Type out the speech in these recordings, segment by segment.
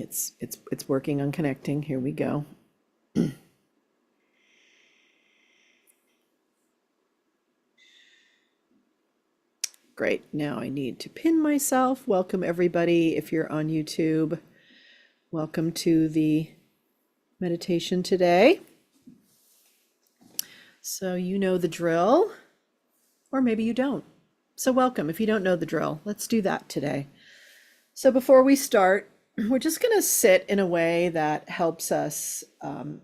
It's working on connecting. Here we go. Great. Now I need to pin myself. Welcome everybody. If you're on YouTube, welcome to the meditation today. So you know the drill, or maybe you don't. So welcome. If you don't know the drill, let's do that today. So before we start, we're just going to sit in a way that helps us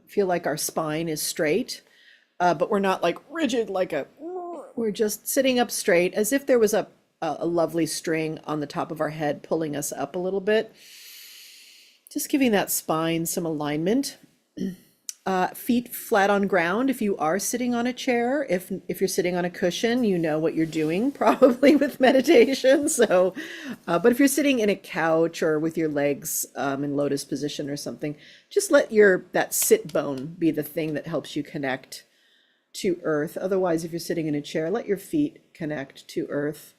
feel like our spine is straight, but we're not like rigid, we're just sitting up straight as if there was a lovely string on the top of our head pulling us up a little bit. Just giving that spine some alignment. Feet flat on ground if you are sitting on a chair. If you're sitting on a cushion, you know what you're doing probably with meditation. So, but if you're sitting in a couch or with your legs in lotus position or something, just let that sit bone be the thing that helps you connect to earth. Otherwise, if you're sitting in a chair, let your feet connect to earth.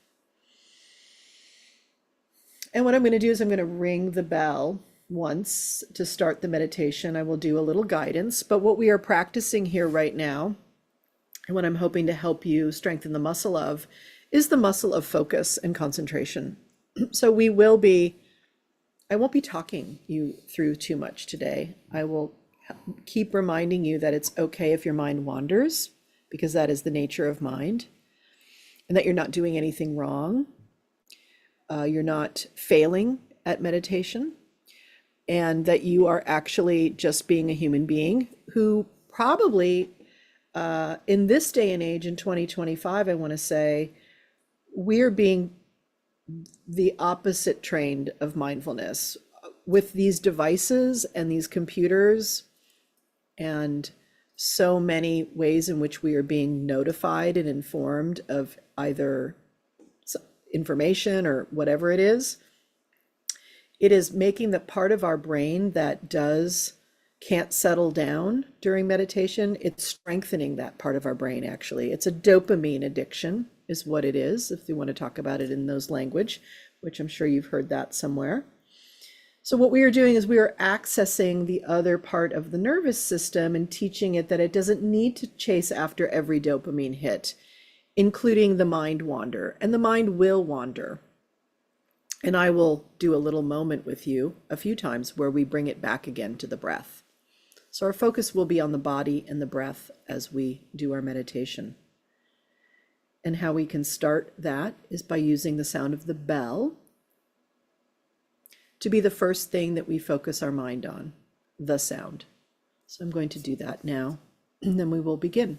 And what I'm going to do is I'm going to ring the bell once to start the meditation. I will do a little guidance, but what we are practicing here right now, and what I'm hoping to help you strengthen the muscle of, is the muscle of focus and concentration. So I won't be talking you through too much today. I will keep reminding you that it's okay if your mind wanders, because that is the nature of mind, and that you're not doing anything wrong. You're not failing at meditation, and that you are actually just being a human being who probably, in this day and age, in 2025, I want to say, we're being the opposite trained of mindfulness with these devices and these computers and so many ways in which we are being notified and informed of either information or whatever it is. It is making the part of our brain that can't settle down during meditation. It's strengthening that part of our brain, actually. It's a dopamine addiction is what it is, if you want to talk about it in those language, which I'm sure you've heard that somewhere. So what we are doing is we are accessing the other part of the nervous system and teaching it that it doesn't need to chase after every dopamine hit, including the mind wander. And the mind will wander. And I will do a little moment with you a few times where we bring it back again to the breath. So our focus will be on the body and the breath as we do our meditation. And how we can start that is by using the sound of the bell to be the first thing that we focus our mind on, the sound. So I'm going to do that now, and then we will begin.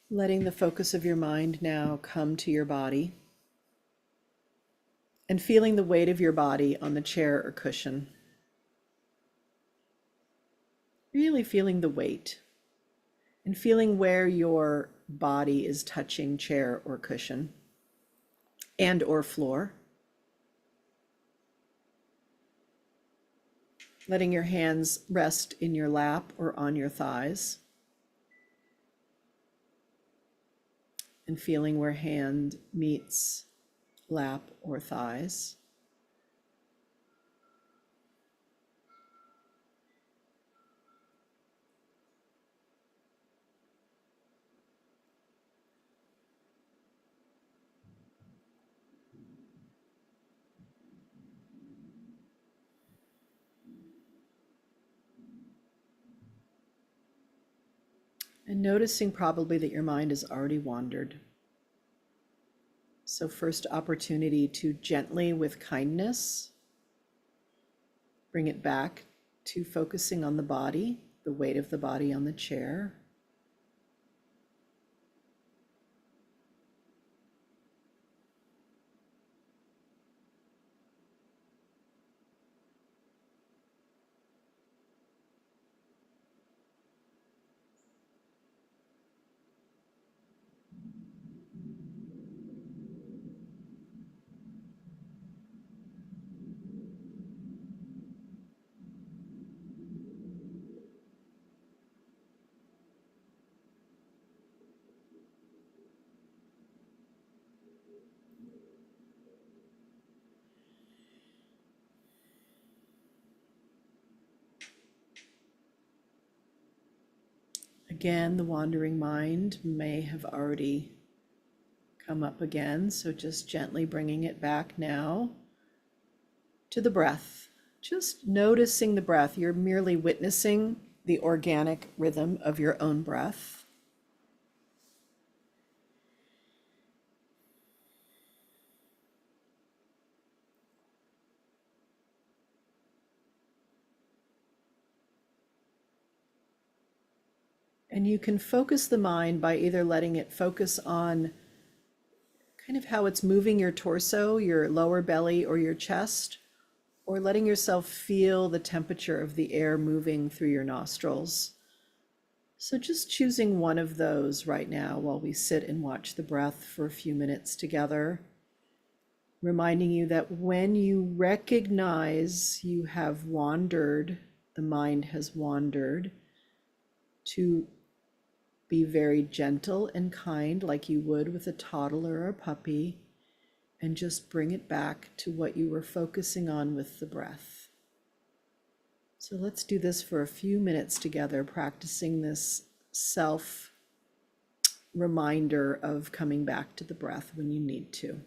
Letting the focus of your mind now come to your body and feeling the weight of your body on the chair or cushion. Really feeling the weight and feeling where your body is touching chair or cushion and or floor. Letting your hands rest in your lap or on your thighs. And feeling where hand meets lap or thighs. And noticing probably that your mind has already wandered. So first opportunity to gently, with kindness, bring it back to focusing on the body, the weight of the body on the chair. again, the wandering mind may have already come up again, so just gently bringing it back now to the breath. Just noticing the breath. You're merely witnessing the organic rhythm of your own breath. And you can focus the mind by either letting it focus on kind of how it's moving your torso, your lower belly, or your chest, or letting yourself feel the temperature of the air moving through your nostrils. So just choosing one of those right now while we sit and watch the breath for a few minutes together, reminding you that when you recognize you have wandered, the mind has wandered, to be very gentle and kind like you would with a toddler or a puppy, and just bring it back to what you were focusing on with the breath. So let's do this for a few minutes together, practicing this self reminder of coming back to the breath when you need to.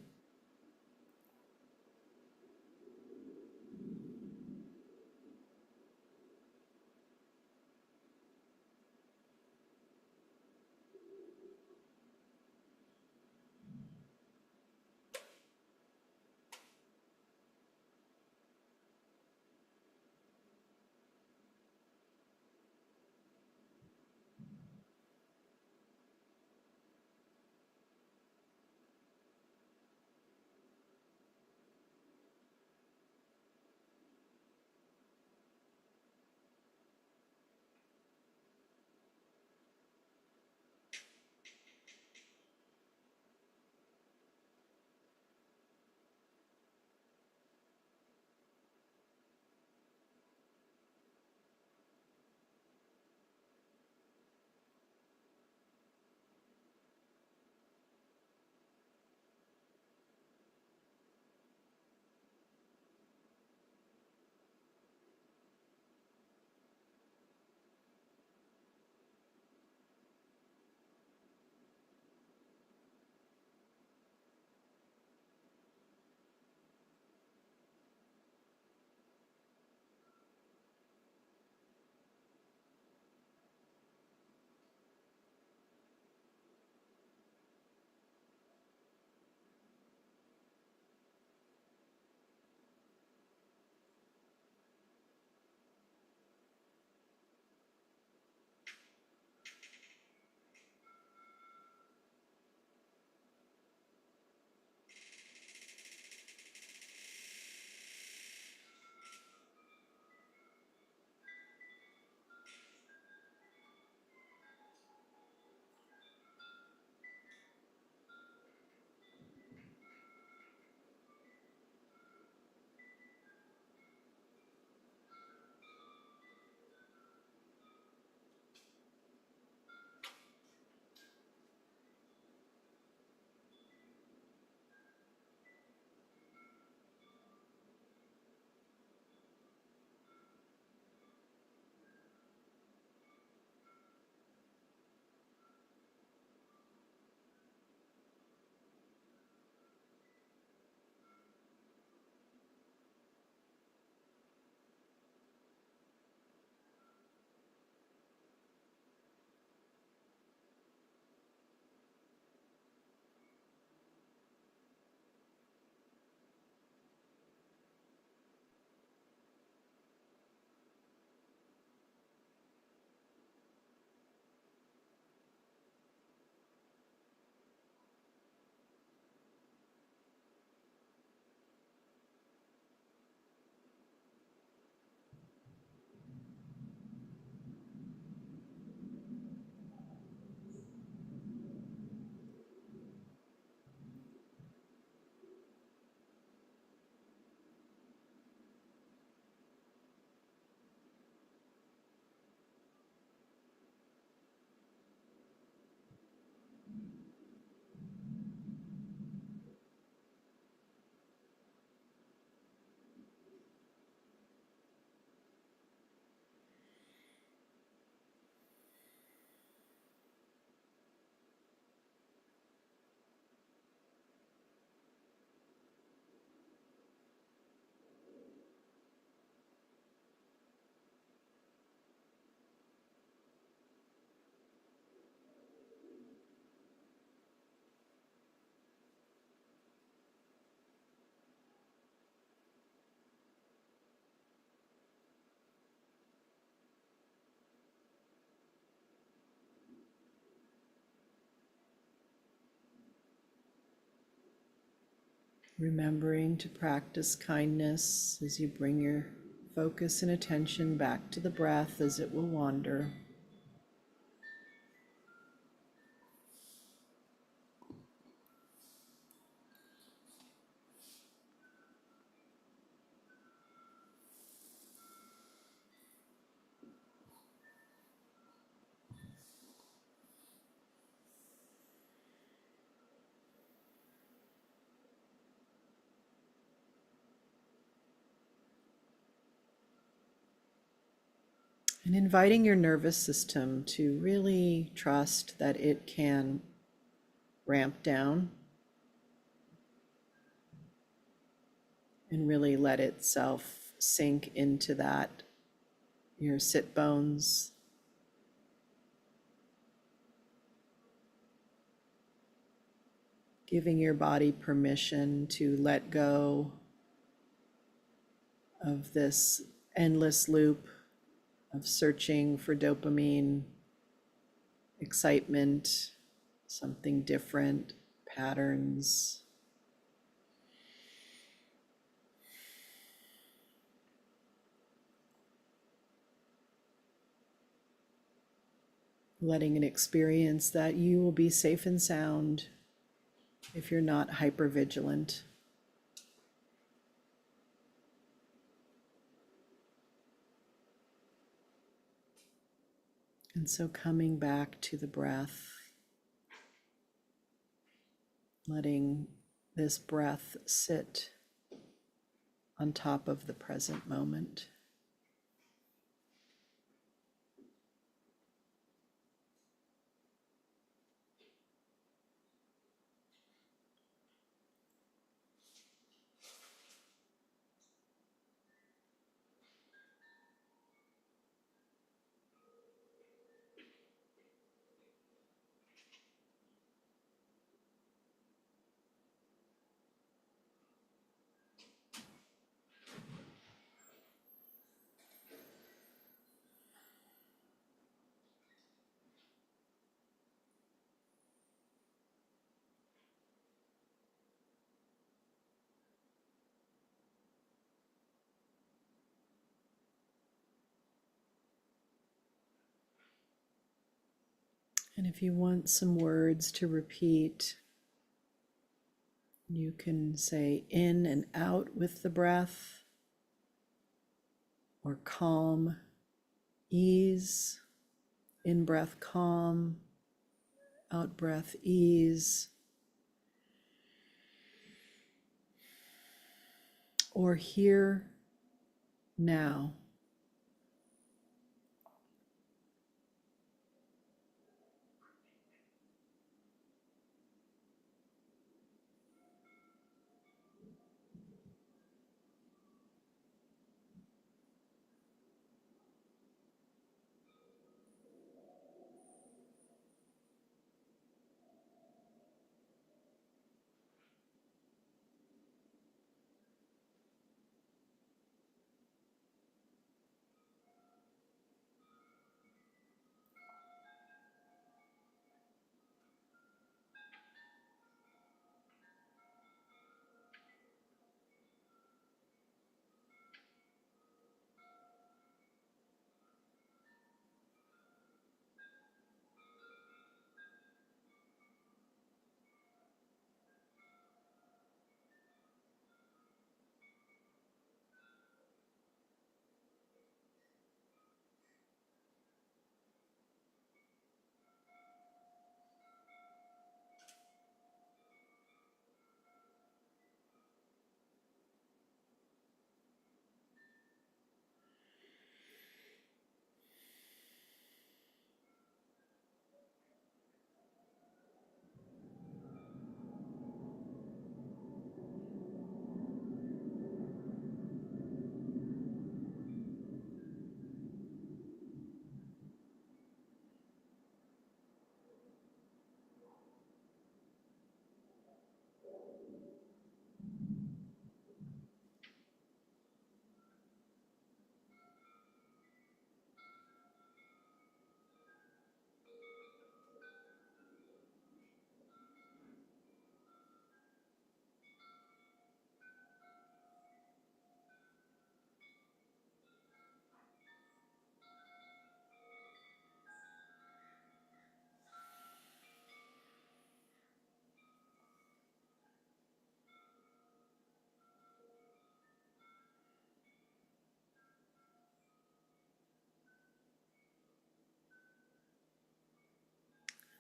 Remembering to practice kindness as you bring your focus and attention back to the breath as it will wander. And inviting your nervous system to really trust that it can ramp down and really let itself sink into that, your sit bones, giving your body permission to let go of this endless loop of searching for dopamine, excitement, something different, patterns. Letting it experience that you will be safe and sound if you're not hypervigilant. And so coming back to the breath, letting this breath sit on top of the present moment. And if you want some words to repeat, you can say in and out with the breath, or calm, ease, in breath, calm, out breath, ease, or here, now.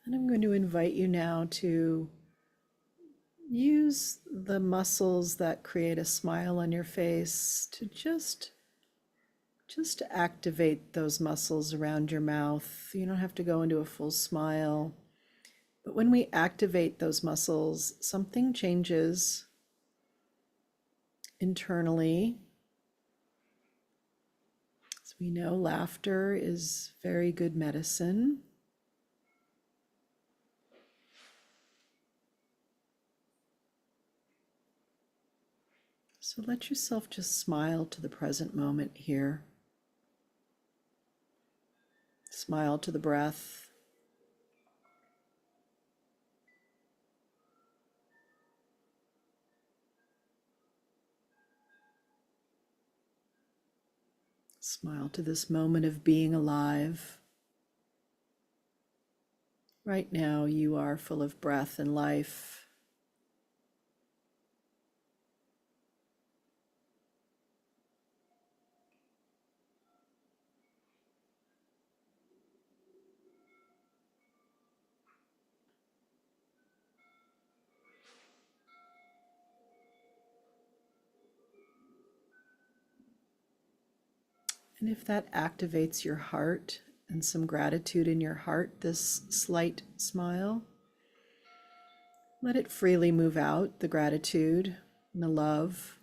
And I'm going to invite you now to use the muscles that create a smile on your face to just activate those muscles around your mouth. You don't have to go into a full smile. But when we activate those muscles, something changes internally. As we know, laughter is very good medicine. So let yourself just smile to the present moment here. Smile to the breath. Smile to this moment of being alive. Right now, you are full of breath and life. And if that activates your heart and some gratitude in your heart, this slight smile, let it freely move out, the gratitude and the love,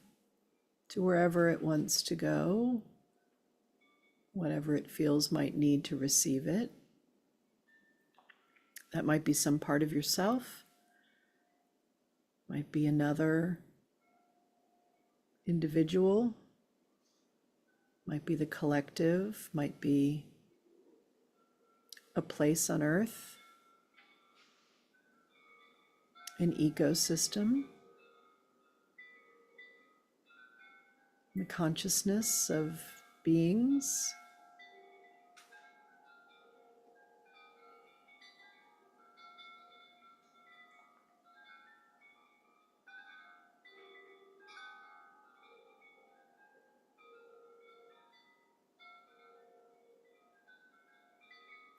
to wherever it wants to go, whatever it feels might need to receive it. That might be some part of yourself, might be another individual, might be the collective, might be a place on earth, an ecosystem, the consciousness of beings.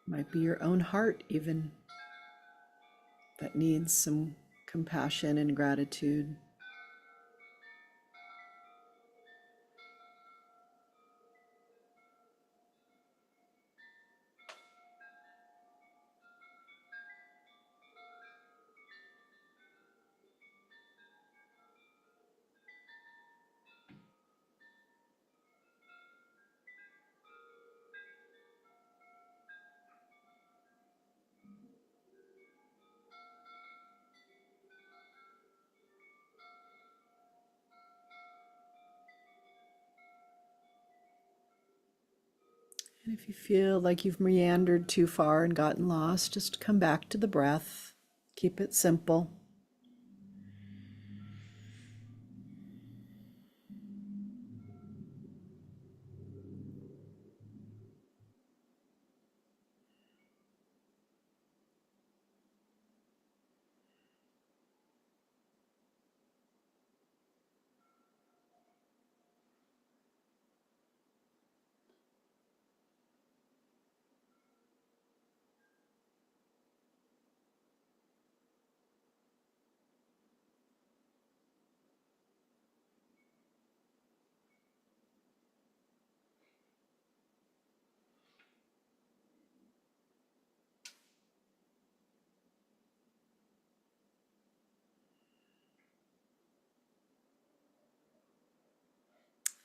Might be your own heart even that needs some compassion and gratitude. And if you feel like you've meandered too far and gotten lost, just come back to the breath. Keep it simple.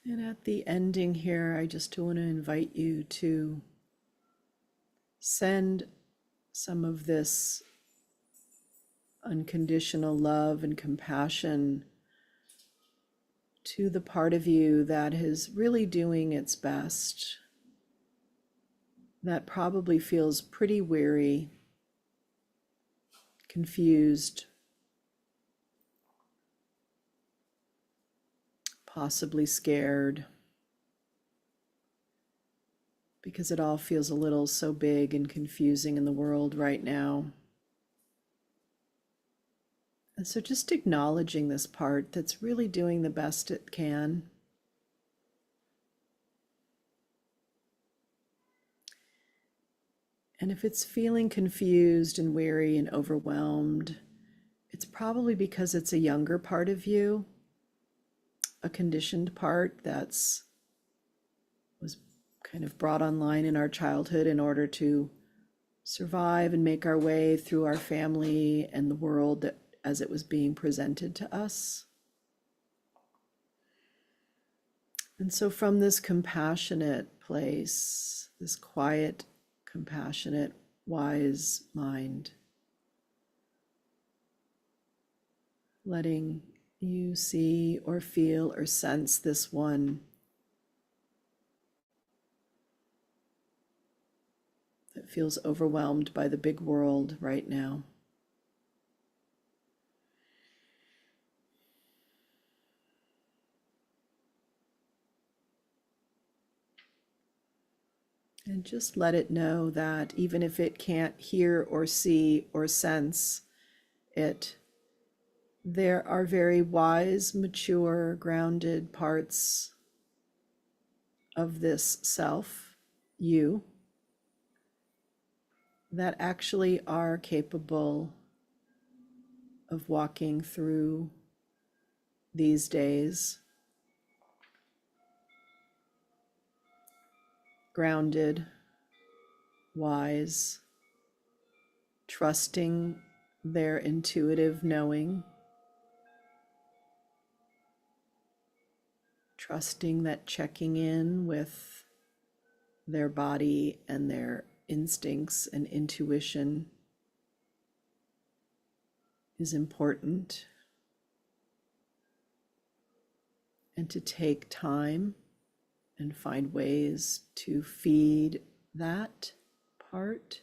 And at the ending here, I just want to invite you to send some of this unconditional love and compassion to the part of you that is really doing its best, that probably feels pretty weary, confused, possibly scared, because it all feels a little so big and confusing in the world right now. And so just acknowledging this part that's really doing the best it can. And if it's feeling confused and weary and overwhelmed, it's probably because it's a younger part of you, a conditioned part that's was kind of brought online in our childhood in order to survive and make our way through our family and the world that, as it was being presented to us. And so from this compassionate place, this quiet, compassionate, wise mind, letting you see or feel or sense this one that feels overwhelmed by the big world right now. And just let it know that even if it can't hear or see or sense it, there are very wise, mature, grounded parts of this self, you, that actually are capable of walking through these days grounded, wise, trusting their intuitive knowing, trusting that checking in with their body and their instincts and intuition is important, and to take time and find ways to feed that part.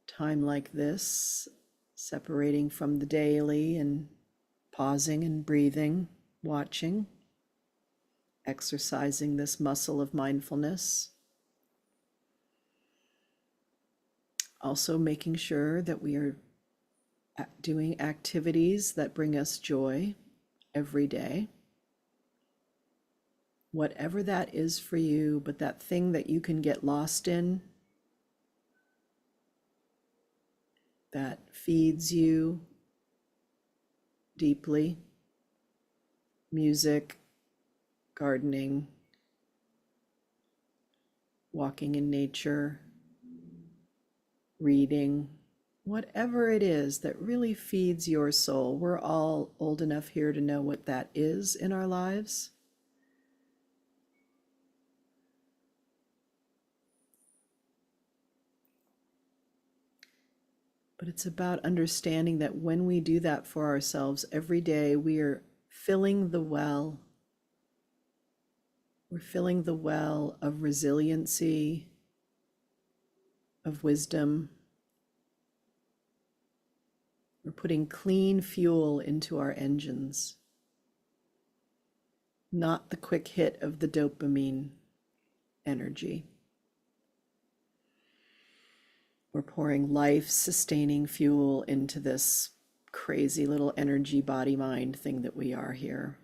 Time like this, separating from the daily and pausing and breathing, watching, exercising this muscle of mindfulness. Also making sure that we are doing activities that bring us joy every day. Whatever that is for you, but that thing that you can get lost in, that feeds you deeply. Music, gardening, walking in nature, reading, whatever it is that really feeds your soul. We're all old enough here to know what that is in our lives. But it's about understanding that when we do that for ourselves every day, we are filling the well. We're filling the well of resiliency, of wisdom. We're putting clean fuel into our engines, not the quick hit of the dopamine energy. We're pouring life-sustaining fuel into this crazy little energy body-mind thing that we are here.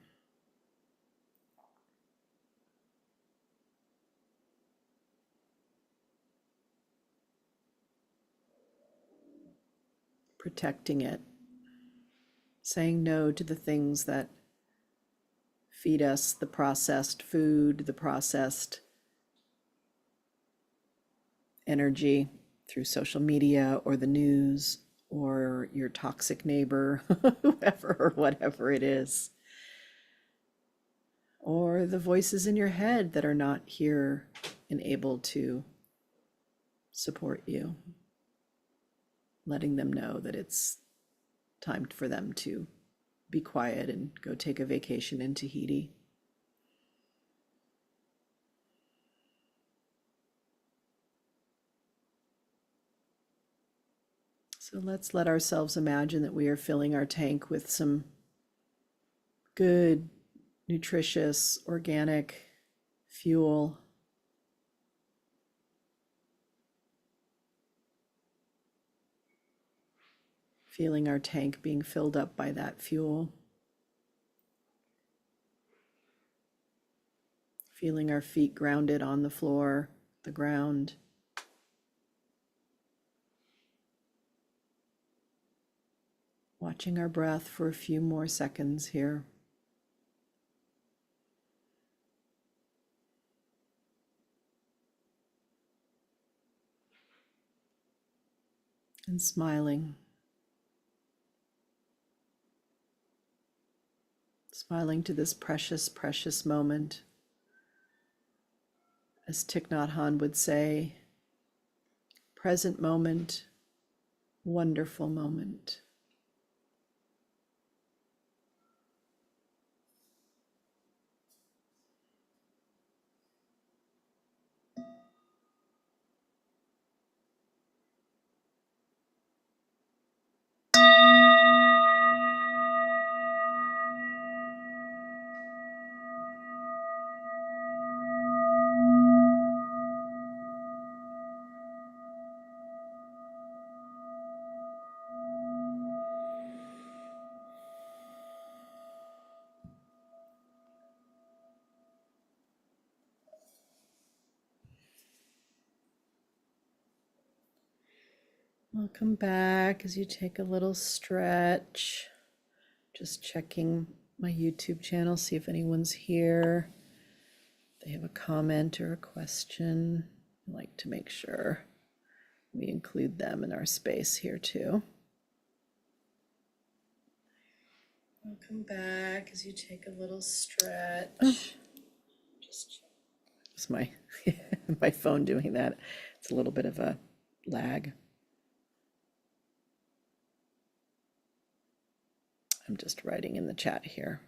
Protecting it, saying no to the things that feed us the processed food, the processed energy through social media or the news or your toxic neighbor, whoever or whatever it is, or the voices in your head that are not here and able to support you, letting them know that it's time for them to be quiet and go take a vacation in Tahiti. So let's let ourselves imagine that we are filling our tank with some good, nutritious, organic fuel. Feeling our tank being filled up by that fuel. Feeling our feet grounded on the floor, the ground. Watching our breath for a few more seconds here. And smiling. Smiling to this precious, precious moment. As Thich Nhat Hanh would say, present moment, wonderful moment. Welcome back as you take a little stretch. Just checking my YouTube channel, see if anyone's here. If they have a comment or a question, I like to make sure we include them in our space here too. Welcome back as you take a little stretch. Just check. It's my my phone doing that. It's a little bit of a lag. I'm just writing in the chat here.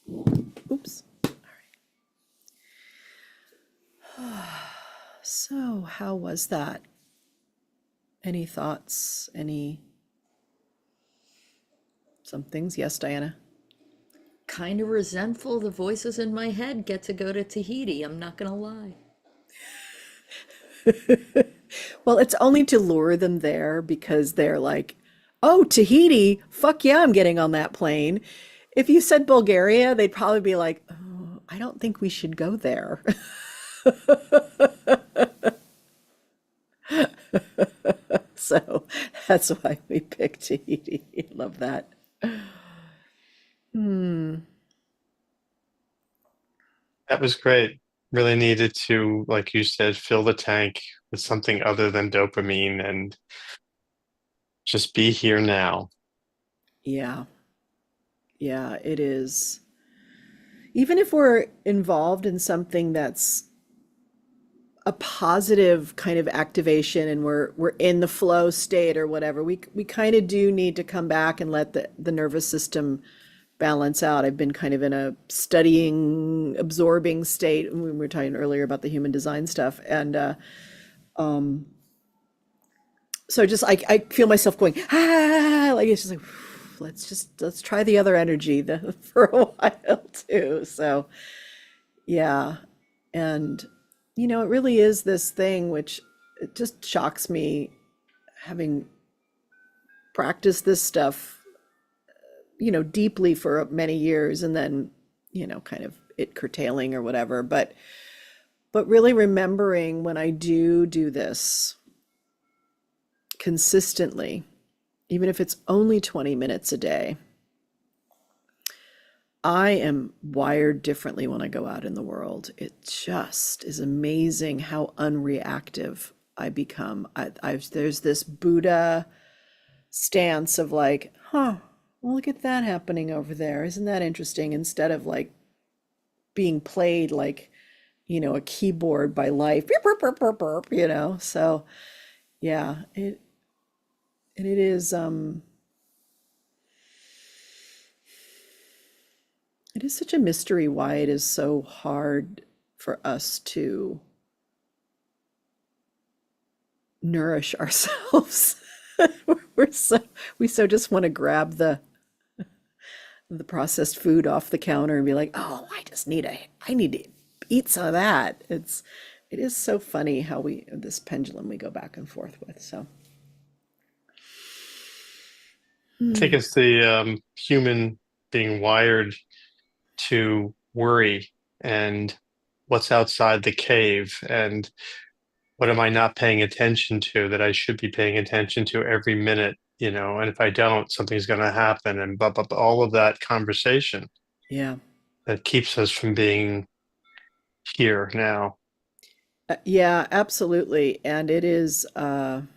Okay. Oops. All right. So, how was that? Any thoughts? Any some things? Yes, Diana. Kind of resentful the voices in my head get to go to Tahiti. I'm not gonna lie. Well, it's only to lure them there because they're like, oh, Tahiti, fuck yeah, I'm getting on that plane. If you said Bulgaria, they'd probably be like, oh, I don't think we should go there. So that's why we picked Tahiti. Love that. Hmm. That was great. Really needed to, like you said, fill the tank with something other than dopamine and just be here now. Yeah. Yeah, it is. Even if we're involved in something that's a positive kind of activation and we're in the flow state or whatever, we kind of do need to come back and let the nervous system balance out. I've been kind of in a studying, absorbing state when we were talking earlier about the human design stuff. And so just I feel myself going, like it's just like let's try the other energy for a while too. So yeah. And it really is this thing which it just shocks me having practiced this stuff, deeply for many years and then, kind of it curtailing or whatever. But really remembering when I do this consistently, even if it's only 20 minutes a day, I am wired differently when I go out in the world. It just is amazing how unreactive I become. There's this Buddha stance of like, well, look at that happening over there. Isn't that interesting? Instead of like being played like, a keyboard by life, burp, burp, burp, burp, So yeah, it is it is such a mystery why it is so hard for us to nourish ourselves. We so just want to grab the processed food off the counter and be like, oh, I need to eat some of that. It is so funny how this pendulum we go back and forth with. So I think it's the human being wired to worry and what's outside the cave and what am I not paying attention to that I should be paying attention to every minute, and if I don't, something's going to happen and blah, blah, blah, all of that conversation Yeah. that keeps us from being here now. Yeah, absolutely. And it is, that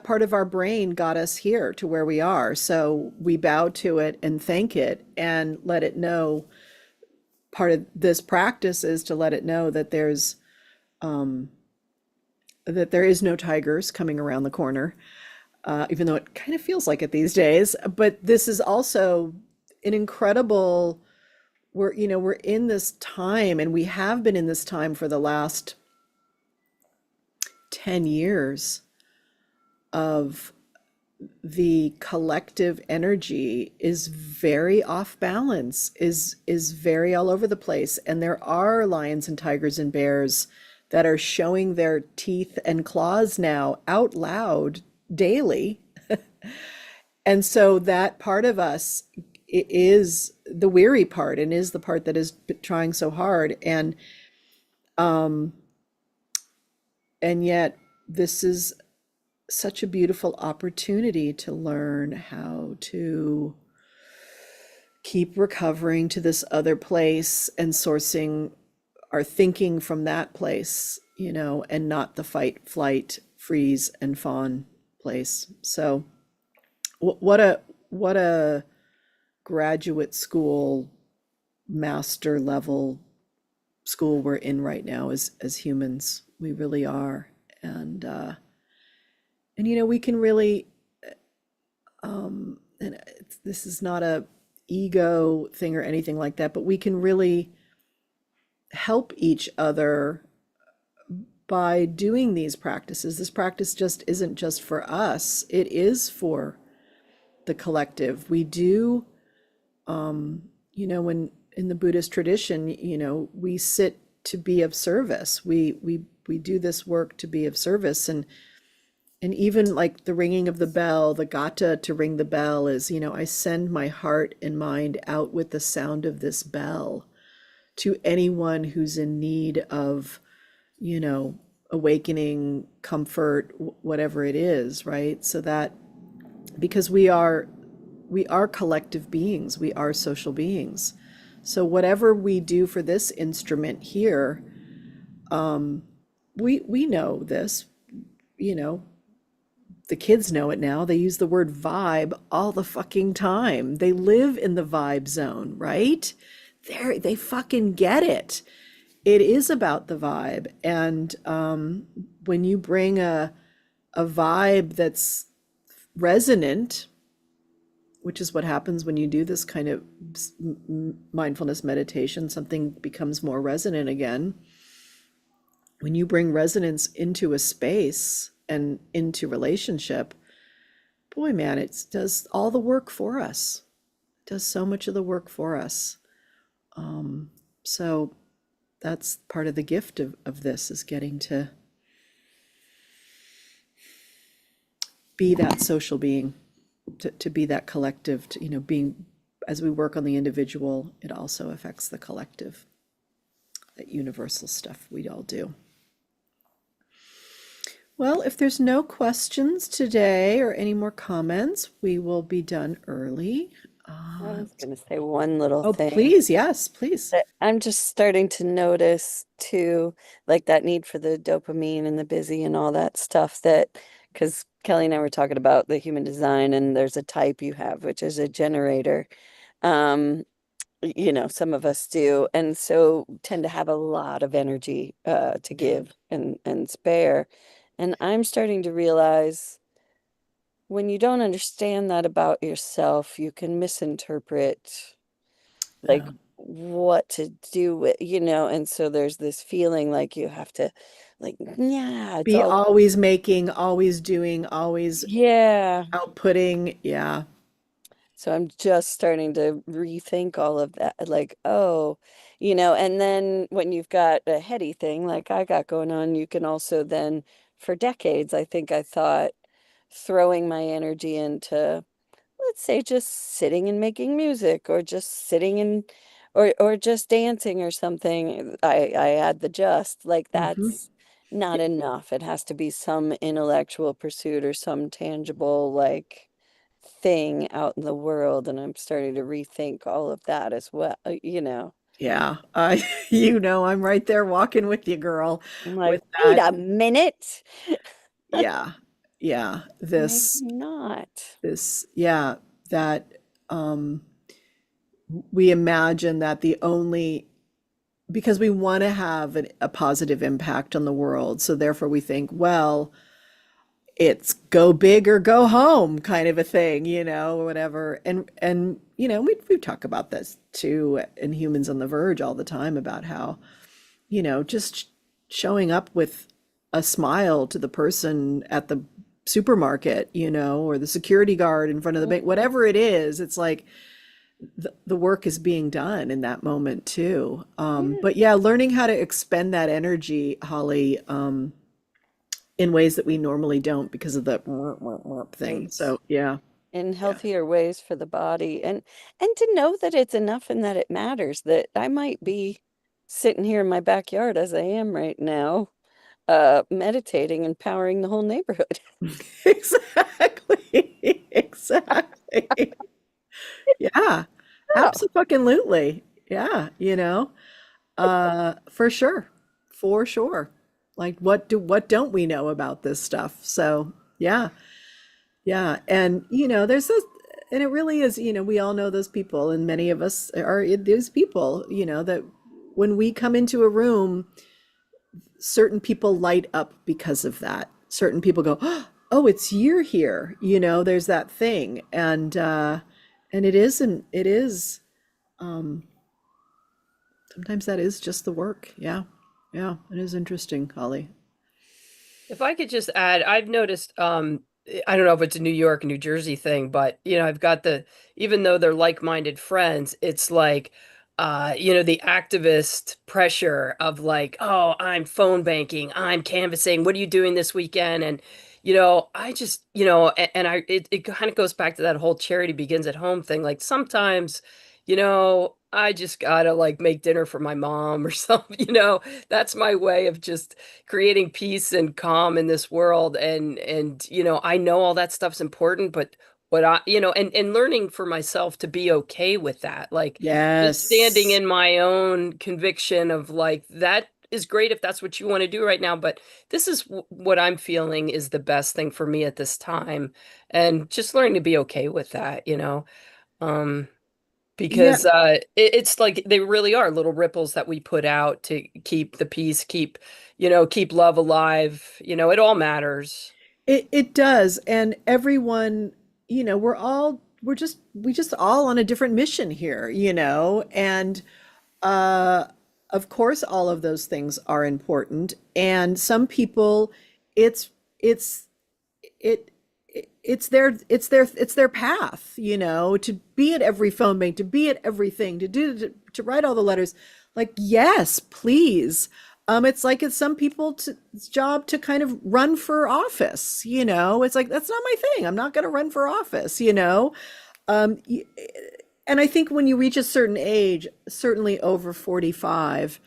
part of our brain got us here to where we are. So we bow to it and thank it and let it know. Part of this practice is to let it know that there is no tigers coming around the corner, even though it kind of feels like it these days. But this is also an incredible, we're in this time, and we have been in this time for the last 10 years of the collective energy is very off balance, is very all over the place. And there are lions and tigers and bears that are showing their teeth and claws now out loud daily. And so that part of us is the weary part and is the part that is trying so hard. And yet this is such a beautiful opportunity to learn how to keep recovering to this other place and sourcing our thinking from that place, and not the fight, flight, freeze, and fawn place. So what a graduate school, master level school we're in right now as humans. We really are. And we can really, and this is not a ego thing or anything like that, but we can really help each other by doing these practices. This practice just isn't just for us, it is for the collective. We do, when in the Buddhist tradition, we sit to be of service. We do this work to be of service. And even like the ringing of the bell, the gata to ring the bell is, I send my heart and mind out with the sound of this bell to anyone who's in need of, awakening, comfort, whatever it is, right? So that because we are collective beings, we are social beings. So whatever we do for this instrument here, we know this, you know, the kids know it now. They use the word vibe all the fucking time. They live in the vibe zone, right? They fucking get it. It is about the vibe. And when you bring a vibe that's resonant, which is what happens when you do this kind of mindfulness meditation, something becomes more resonant again. When you bring resonance into a space and into relationship, boy, man, it does all the work for us. It does so much of the work for us. So that's part of the gift of this, is getting to be that social being, to be that collective, to, being, as we work on the individual, it also affects the collective, that universal stuff we all do. Well, if there's no questions today or any more comments, we will be done early. I was going to say one little Oh, thing please, yes, please. that I'm just starting to notice too, like that need for the dopamine and the busy and all that stuff, that because Kelly and I were talking about the human design, and there's a type you have, which is a generator. Um, some of us do, and so tend to have a lot of energy to give and spare. And I'm starting to realize when you don't understand that about yourself, you can misinterpret like Yeah. what to do with, and so there's this feeling like you have to, like, yeah, it's Be all, always making, always doing, always yeah. outputting. Yeah. So I'm just starting to rethink all of that. Like, oh, and then when you've got a heady thing like I got going on, you can also then, for decades, I think I thought throwing my energy into, let's say, just sitting and making music, or just sitting and or just dancing or something. I add the just, like Mhm. that's not enough. It has to be some intellectual pursuit or some tangible like thing out in the world, and I'm starting to rethink all of that as well, you know. Yeah, you know, I'm right there walking with you, girl, I'm like, with wait that. a minute, Yeah, yeah. maybe This, not. yeah, that um, we imagine that the only because we want to have a positive impact on the world, so therefore we think, well, it's go big or go home kind of a thing, you know, or whatever. And you know, we talk about this too in Humans on the Verge all the time about how, you know, just showing up with a smile to the person at the supermarket, you know, or the security guard in front of the bank, Mhm. whatever it is, it's like the work is being done in that moment too. Yeah, But yeah, learning how to expend that energy, Holly, in ways that we normally don't because of the thing. right. So yeah, In yeah. healthier ways for the body, and to know that it's enough and that it matters, that I might be sitting here in my backyard as I am right now, meditating and powering the whole neighborhood. Exactly. Exactly. Yeah. Oh, Absolutely. Yeah, you know. For sure. For sure. Like what don't we know about this stuff? So, yeah. Yeah. And you know, there's this and it really is, you know, we all know those people and many of us are those people, you know, that when we come into a room, certain people light up because of that. Certain people go, "Oh, it's you're here." You know, there's that thing. And it isn't it is um sometimes that is just the work. Yeah. Yeah, it is interesting, Holly. If I could just add, I've noticed, I don't know if it's a New York, New Jersey thing, but I've got even though they're like-minded friends, it's like, the activist pressure of like, oh, I'm phone banking, I'm canvassing, what are you doing this weekend? And, I just, and it kind of goes back to that whole charity begins at home thing. Like sometimes, I just gotta like make dinner for my mom or something, that's my way of just creating peace and calm in this world. And I know all that stuff's important, but what I and learning for myself to be okay with that, like just standing Yes. in my own conviction of like that is great if that's what you want to do right now, but this is what I'm feeling is the best thing for me at this time, and just learning to be okay with that, um Yeah, because it's like they really are little ripples that we put out to keep the peace, keep love alive. It all matters. it does. And everyone, you know, we just all on a different mission here, you know, and Uh, of course, all of those things are important, and some people, it's it's it it's their path, you know, to be at every phone bank, to be at everything, to write all the letters. Like, yes, please. It's like it's some people's job to kind of run for office, you know. It's like that's not my thing. I'm not going to run for office, you know. Um, and I think when you reach a certain age, certainly over 45,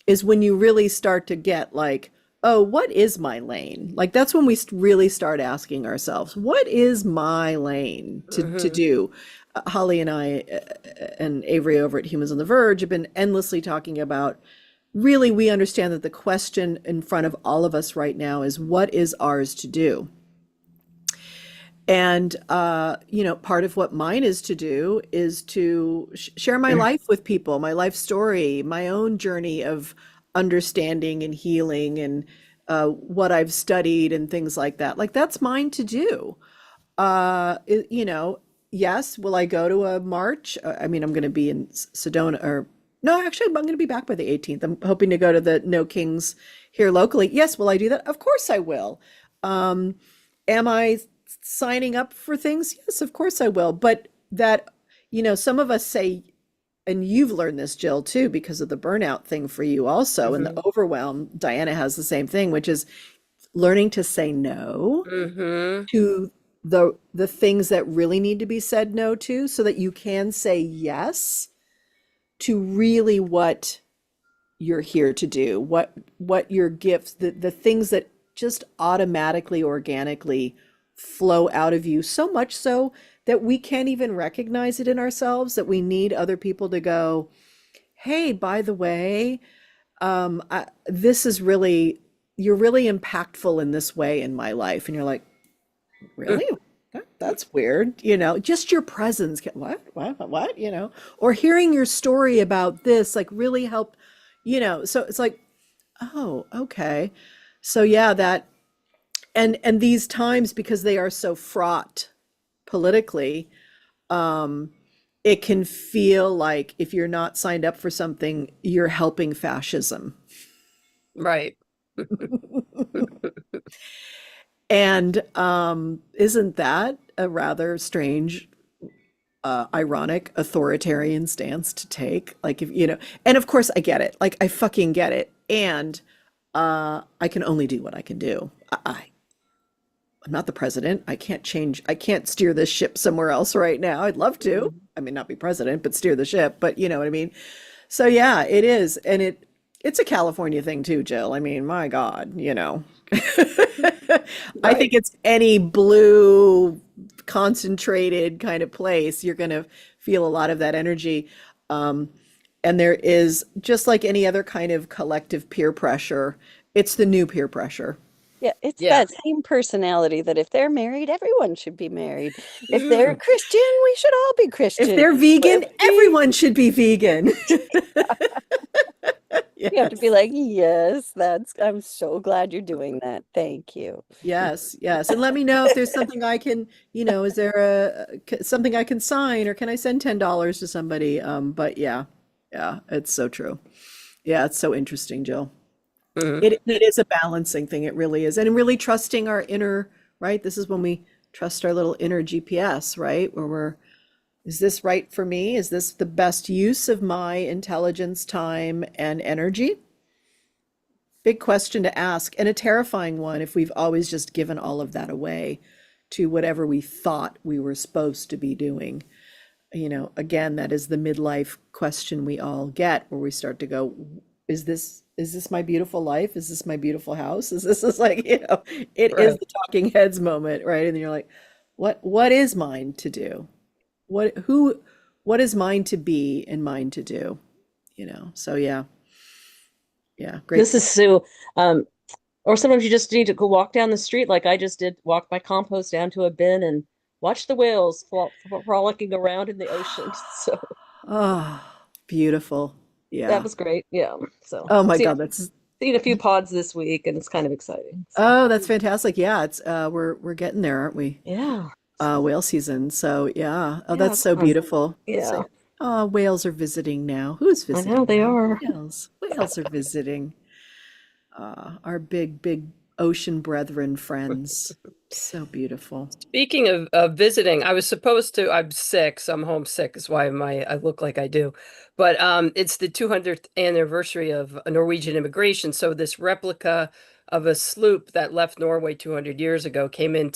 is when you really start to get like, oh, what is my lane? Like that's when we really start asking ourselves, what is my lane to Hmm. do? Holly and I and Avery over at Humans on the Verge have been endlessly talking about really we understand that the question in front of all of us right now is what is ours to do? And you know, part of what mine is to do is to share my life with people, my life story, my own journey of understanding and healing and what I've studied and things like that. Like that's mine to do. You know, yes, will I go to a march? I mean, I'm going to be in Sedona or no, actually, I'm going to be back by the 18th. I'm hoping to go to the No Kings here locally. Yes, will I do that? Of course I will. Um, am I signing up for things? Yes, of course I will. But that, you know, some of us say, and you've learned this, Jill, too, because of the burnout thing for you also, and the Hmm. overwhelm. Diana has the same thing, which is learning to say no Hmm. to the things that really need to be said no to so that you can say yes to really what you're here to do, what your gifts, the things that just automatically, organically flow out of you, so much so that we can't even recognize it in ourselves, that we need other people to go, hey, by the way, this is really, you're really impactful in this way in my life. And you're like, really? That's weird. Just your presence. What, or hearing your story about this, like really help, so it's like, oh, okay. So yeah, and these times, because they are so fraught politically, it can feel like if you're not signed up for something, you're helping fascism. Right. And isn't that a rather strange, ironic, authoritarian stance to take? Like, if and of course I get it. Like, I fucking get it. And I can only do what I can do. I'm not the president. I can't steer this ship somewhere else right now. I'd love to. I mean, not be president, but steer the ship. But you know what I mean? So yeah, it is. And it's a California thing too, Jill. I mean, my God, I think it's any blue concentrated kind of place, you're going to feel a lot of that energy. And there is, just like any other kind of collective peer pressure, it's the new peer pressure. Yeah, it's Yeah. that same personality that if they're married, everyone should be married. If they're Christian, we should all be Christian. If they're vegan, everyone should be vegan. You have to be like, yes, I'm so glad you're doing that. Thank you. Yes, yes. And let me know if there's something I can, is there something I can sign, or can I send $10 to somebody? But yeah, it's so true. Yeah, it's so interesting, Jill. It is a balancing thing. It really is. And really trusting our inner, right? This is when we trust our little inner GPS, right? Where is this right for me? Is this the best use of my intelligence, time, and energy? Big question to ask, and a terrifying one if we've always just given all of that away to whatever we thought we were supposed to be doing. Again, that is the midlife question we all get, where we start to go, is this my beautiful life? Is this my beautiful house? Is like, it is the talking heads moment, right? And you're like, what is mine to do? What is mine to be and mine to do? So yeah, great. This is Sue. Or sometimes you just need to go walk down the street, like I just did, walk my compost down to a bin and watch the whales frolicking around in the ocean. So, oh, beautiful. Yeah, that was great. Yeah. So, oh my God, that's seen a few pods this week, and it's kind of exciting. So. Oh, that's fantastic. Yeah, it's we're getting there, aren't we? Yeah. Whale season. So yeah. Oh, Yeah, that's so beautiful. Yeah. So, whales are visiting now. Who's visiting? I know they are. Whales are visiting. Our big ocean brethren friends. So beautiful. Speaking of visiting, I'm sick, so I'm homesick, is why I look like I do. But it's the 200th anniversary of Norwegian immigration. So this replica of a sloop that left Norway 200 years ago came in